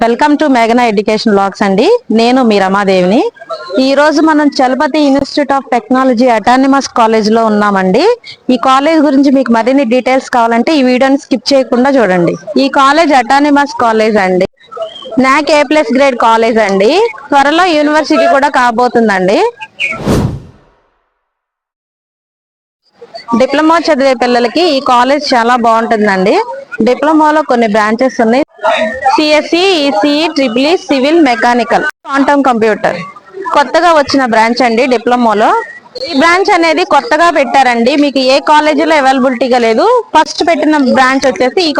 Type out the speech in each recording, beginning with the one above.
Welcome to మేఘనా education blogs అండి. నేను మీ రమాదేవిని. ఈ రోజు మనం Chalapathi institute of technology autonomous college లో ఉన్నామండి. ఈ కాలేజ్ గురించి మీకు మరిన్ని డీటెయిల్స్ కావాలంటే ఈ వీడియోని స్కిప్ చేయకుండా చూడండి. ఈ కాలేజ్ అటానమస్ కాలేజ్ అండి. నాక్ A+ గ్రేడ్ కాలేజ్ అండి. త్వరలో యూనివర్సిటీ కూడా కాబోతుందండి. డిప్లొమా చదివే పిల్లలకి ఈ కాలేజ్ చాలా బాగుంటుందండి. డిప్లొమాలో కొన్ని బ్రాంచెస్ ఉన్నాయి. CSC, ECE, triple E, civil, mechanical, quantum computer కొత్తగా వచ్చిన బ్రాంచ్ అండి. డిప్లొమాలో ఈ బ్రాంచ్ అనేది కొత్తగా పెట్టారండి. మీకు ఏ కాలేజీలో అవైలబిలిటీగా లేదు. ఫస్ట్ పెట్టిన బ్రాంచ్ వచ్చేసి ఈ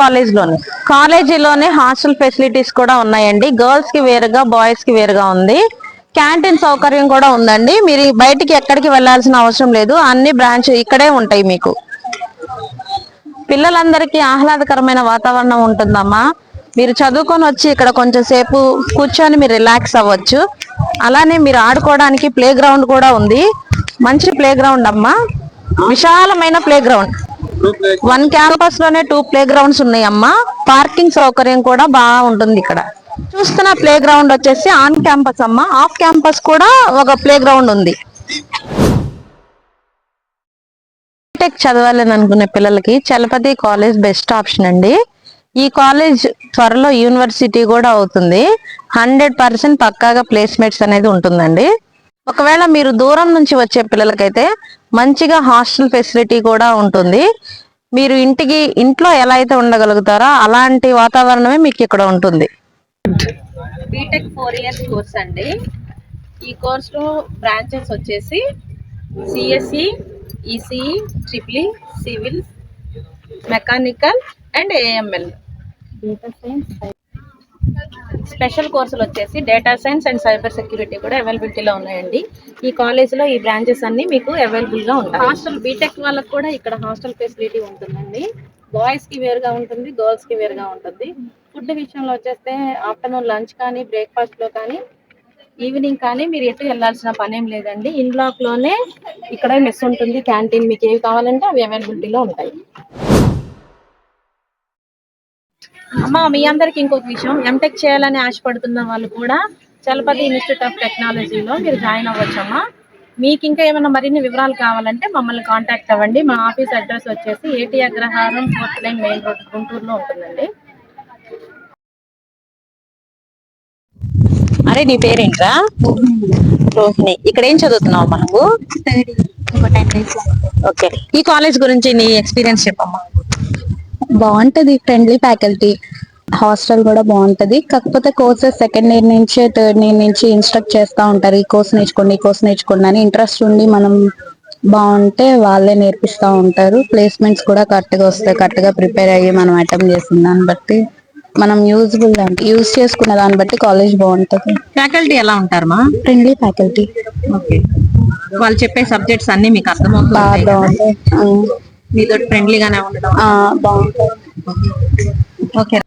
కాలేజీలోనే హాస్టల్ ఫెసిలిటీస్ కూడా ఉన్నాయండి. గర్ల్స్ కి వేరుగా, బాయ్స్ కి వేరుగా ఉంది. క్యాంటీన్ సౌకర్యం కూడా ఉందండి. మీరు బయటికి ఎక్కడికి వెళ్లాల్సిన అవసరం లేదు. అన్ని బ్రాంచ్ ఇక్కడే ఉంటాయి. మీకు పిల్లలందరికీ ఆహ్లాదకరమైన వాతావరణం ఉంటుందమ్మా. మీరు చదువుకొని వచ్చి ఇక్కడ కొంచెం సేపు కూర్చొని మీరు రిలాక్స్ అవ్వచ్చు. అలానే మీరు ఆడుకోవడానికి ప్లే గ్రౌండ్ కూడా ఉంది. మంచి ప్లే గ్రౌండ్ అమ్మా, విశాలమైన ప్లే గ్రౌండ్. వన్ క్యాంపస్ లోనే 2 ప్లే గ్రౌండ్స్ ఉన్నాయమ్మా. పార్కింగ్ సౌకర్యం కూడా బాగా ఉంటుంది. ఇక్కడ చూస్తున్న ప్లే గ్రౌండ్ వచ్చేసి ఆన్ క్యాంపస్ అమ్మా. ఆఫ్ క్యాంపస్ కూడా ఒక ప్లే గ్రౌండ్ ఉంది. బీటెక్ చదవాలని అనుకునే పిల్లలకి చలపతి కాలేజ్ బెస్ట్ ఆప్షన్ అండి. ఈ కాలేజ్ త్వరలో యూనివర్సిటీ కూడా అవుతుంది. 100% పక్కాగా ప్లేస్మెంట్స్ అనేది ఉంటుందండి. ఒకవేళ మీరు దూరం నుంచి వచ్చే పిల్లలకైతే మంచిగా హాస్టల్ ఫెసిలిటీ కూడా ఉంటుంది. మీరు ఇంట్లో ఎలా అయితే ఉండగలుగుతారో అలాంటి వాతావరణమే మీకు ఇక్కడ ఉంటుంది. బీటెక్ 4 ఇయర్స్ కోర్స్ అండి. ఈ కోర్సులో బ్రాంచెస్ వచ్చేసి CSC, ECE, triple E, civil, mechanical and AML. Special కోర్సులు వచ్చేసి data science and cyber security కూడా అవైలబిలిటీలో ఉన్నాయండి. ఈ కాలేజ్లో ఈ బ్రాంచెస్ అన్ని మీకు అవైలబుల్గా ఉంటాయి. హాస్టల్ బీటెక్ వాళ్ళకి కూడా ఇక్కడ హాస్టల్ ఫెసిలిటీ ఉంటుందండి. బాయ్స్కి వేరుగా ఉంటుంది, గర్ల్స్కి వేరుగా ఉంటుంది. ఫుడ్ విషయంలో వచ్చేస్తే ఆఫ్టర్నూన్ లంచ్ కానీ, బ్రేక్ఫాస్ట్లో కానీ, ఈవినింగ్ కానీ మీరు ఎటు వెళ్ళాల్సిన పని ఏం లేదండి. ఇన్ బ్లాక్లోనే ఇక్కడ మెస్ ఉంటుంది, క్యాంటీన్, మీకు ఏవి కావాలంటే అవి అవైలబిలిటీలో ఉంటాయి. అమ్మా, మీ అందరికి ఇంకొక విషయం, ఎంటెక్ చేయాలని ఆశపడుతున్న వాళ్ళు కూడా చలపతి ఇన్స్టిట్యూట్ ఆఫ్ టెక్నాలజీలో మీరు జాయిన్ అవ్వచ్చమ్మా. మీకు ఇంకా ఏమైనా మరిన్ని వివరాలు కావాలంటే మమ్మల్ని కాంటాక్ట్ అవ్వండి. మా ఆఫీస్ అడ్రస్ వచ్చేసి ఏటీ అగ్రహారం 4th లైన్ మెయిన్ రోడ్, గుంటూరులో ఉంటుందండి. అరే, నీ పేరేంట్రా? రోహిణి. ఇక్కడ ఏం చదువుతున్నావు మనకు? ఓకే. ఈ కాలేజ్ గురించి నీ ఎక్స్పీరియన్స్ చెప్పమ్మా. బాగుంటది, ఫ్రెండ్లీ ఫ్యాకల్టీ, హాస్టల్ కూడా బాగుంటది. కాకపోతే కోర్సెస్ సెకండ్ ఇయర్ నుంచి థర్డ్ ఇయర్ నుంచి ఇన్స్ట్రక్ట్ చేస్తూ ఉంటారు. ఈ కోర్స్ నేర్చుకోండి, ఈ కోర్స్ నేర్చుకోండి అని. ఇంట్రెస్ట్ ఉండి మనం బాగుంటే వాళ్ళే నేర్పిస్తూ ఉంటారు. ప్లేస్మెంట్స్ కూడా కరెక్ట్ గా వస్తాయి. కరెక్ట్ గా ప్రిపేర్ అయ్యి మనం అటెంప్ట్ చేసిన దాన్ని బట్టి, మనం యూజ్ చేసుకున్న దాన్ని బట్టి కాలేజ్ బాగుంటది. ఫ్యాకల్టీ ఎలా ఉంటారమ్మా? Friendly faculty. ఓకే. వాళ్ళు చెప్పే సబ్జెక్ట్స్ అన్ని మీకు బాగా అర్థమవుతాయి? బాగుంటాయి. మీతో ఫ్రెండ్లీగానే ఉండడం బాగుంటుంది. ఓకే.